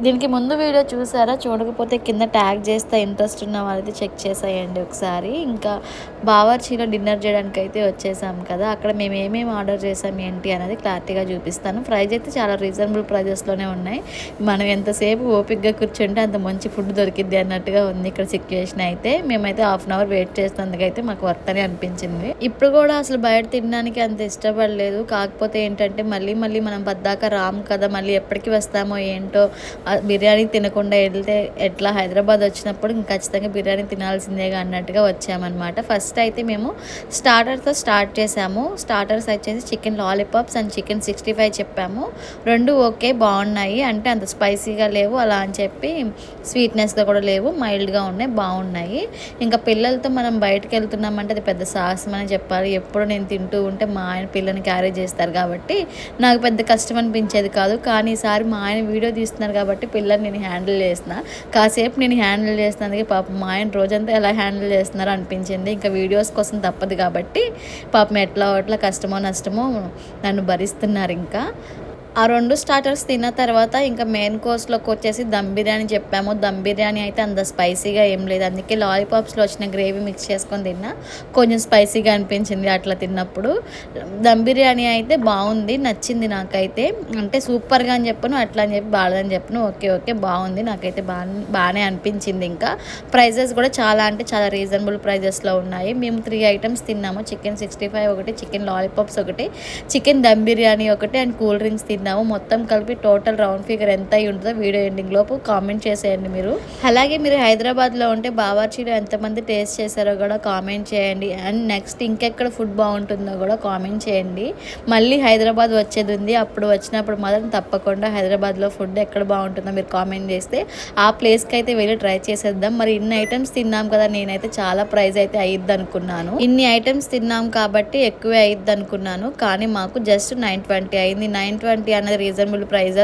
దీనికి ముందు వీడియో చూసారా? చూడకపోతే కింద ట్యాగ్ చేస్తే ఇంట్రెస్ట్ ఉన్న వాళ్ళైతే చెక్ చేసేయండి ఒకసారి. ఇంకా బావర్చీలో డిన్నర్ చేయడానికైతే వచ్చేసాం కదా! అక్కడ మేము ఏమేమి ఆర్డర్ చేసాం ఏంటి అనేది క్లారిటీగా చూపిస్తాను. ప్రైస్ అయితే చాలా రీజనబుల్ ప్రైజెస్‌లోనే ఉన్నాయి. మనం ఎంతసేపు ఓపికగా కూర్చుంటే అంత మంచి ఫుడ్ దొరికిద్ది అన్నట్టుగా ఉంది ఇక్కడ సిట్యుయేషన్ అయితే. మేమైతే హాఫ్ అన్ అవర్ వెయిట్ చేసినందుకైతే మాకు వర్త్ అని అనిపించింది. ఇప్పుడు కూడా అసలు బయట తినడానికి అంత ఇష్టపడలేదు. కాకపోతే ఏంటంటే మళ్ళీ మనం పద్దాక రాము కదా! మళ్ళీ ఎప్పటికి వస్తామో ఏంటో, బిర్యానీ తినకుండా వెళ్తే ఎట్లా, హైదరాబాద్ వచ్చినప్పుడు ఇంక ఖచ్చితంగా బిర్యానీ తినాల్సిందేగా అన్నట్టుగా వచ్చామన్నమాట. ఫస్ట్ అయితే మేము స్టార్టర్తో స్టార్ట్ చేసాము. స్టార్టర్స్ వచ్చేసి చికెన్ లాలీపాప్స్ అండ్ చికెన్ 65 చెప్పాము. రెండు ఓకే బాగున్నాయి, అంటే అంత స్పైసీగా లేవు అలా అని చెప్పి స్వీట్నెస్గా కూడా లేవు, మైల్డ్గా ఉన్నాయి, బాగున్నాయి. ఇంకా పిల్లలతో మనం బయటకు వెళ్తున్నామంటే అది పెద్ద సాహసం అని చెప్పాలి. ఎప్పుడు నేను తింటూ ఉంటే మా ఆయన పిల్లని క్యారీ చేస్తారు కాబట్టి నాకు పెద్ద కష్టం అనిపించేది కాదు. కానీ ఈసారి మా ఆయన వీడియో తీస్తున్నారు కాబట్టి పిల్లల్ని నేను హ్యాండిల్ చేసిన. కాసేపు నేను హ్యాండిల్ చేసినందుకే పాపం మా ఆయన రోజంతా ఎలా హ్యాండిల్ చేస్తున్నారో అనిపించింది. ఇంకా వీడియోస్ కోసం తప్పదు కాబట్టి పాపం ఎట్లా కష్టమో నష్టమో నన్ను భరిస్తున్నారు. ఇంకా ఆ 2 స్టార్టర్స్ తిన్న తర్వాత ఇంకా మెయిన్ కోర్స్లోకి వచ్చేసి దమ్ బిర్యానీ చెప్పాము. దమ్ బిర్యానీ అయితే అంత స్పైసీగా ఏం లేదు, అందుకే లాలీపాప్స్లో వచ్చిన గ్రేవీ మిక్స్ చేసుకొని తిన్నా. కొంచెం స్పైసీగా అనిపించింది అట్లా తిన్నప్పుడు. దమ్ బిర్యానీ అయితే బాగుంది, నచ్చింది నాకైతే. అంటే సూపర్గా అని చెప్పను, అట్లా అని చెప్పి బాగాలేదని చెప్పను, ఓకే బాగుంది, నాకైతే బాగానే అనిపించింది. ఇంకా ప్రైజెస్ కూడా చాలా అంటే చాలా రీజనబుల్ ప్రైజెస్లో ఉన్నాయి. మేము 3 ఐటమ్స్ తిన్నాము. చికెన్ 65 ఒకటి, చికెన్ లాలీపాప్స్ ఒకటి, చికెన్ దమ్ బిర్యానీ ఒకటి అండ్ కూల్ డ్రింక్స్ తిన్నాము. మొత్తం కలిపి టోటల్ రౌండ్ ఫిగర్ ఎంత అయి ఉంటుందో వీడియో ఎండింగ్ లోపు కామెంట్ చేసేయండి మీరు. అలాగే మీరు హైదరాబాద్లో ఉంటే బావర్చీలో ఎంతమంది టేస్ట్ చేశారో కూడా కామెంట్ చేయండి. అండ్ నెక్స్ట్ ఇంకెక్కడ ఫుడ్ బాగుంటుందో కూడా కామెంట్ చేయండి. మళ్ళీ హైదరాబాద్ వచ్చేది ఉంది, అప్పుడు వచ్చినప్పుడు మాత్రం తప్పకుండా హైదరాబాద్లో ఫుడ్ ఎక్కడ బాగుంటుందో మీరు కామెంట్ చేస్తే ఆ ప్లేస్కి అయితే వెళ్ళి ట్రై చేసేద్దాం. మరి ఇన్ని ఐటమ్స్ తిన్నాం కదా, నేనైతే చాలా ప్రైస్ అయితే అయ్యిద్ది అనుకున్నాను. ఇన్ని ఐటమ్స్ తిన్నాం కాబట్టి ఎక్కువే అయ్యిద్ది అనుకున్నాను, కానీ మాకు జస్ట్ 920 అయింది. 920 అనేది రీజనబుల్ ప్రైస్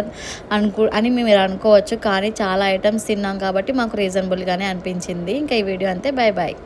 అని మీరు అనుకోవచ్చు, కానీ చాలా ఐటమ్స్ తిన్నాం కాబట్టి మాకు రీజనబుల్గానే అనిపించింది. ఇంకా ఈ వీడియో అంతే, బాయ్.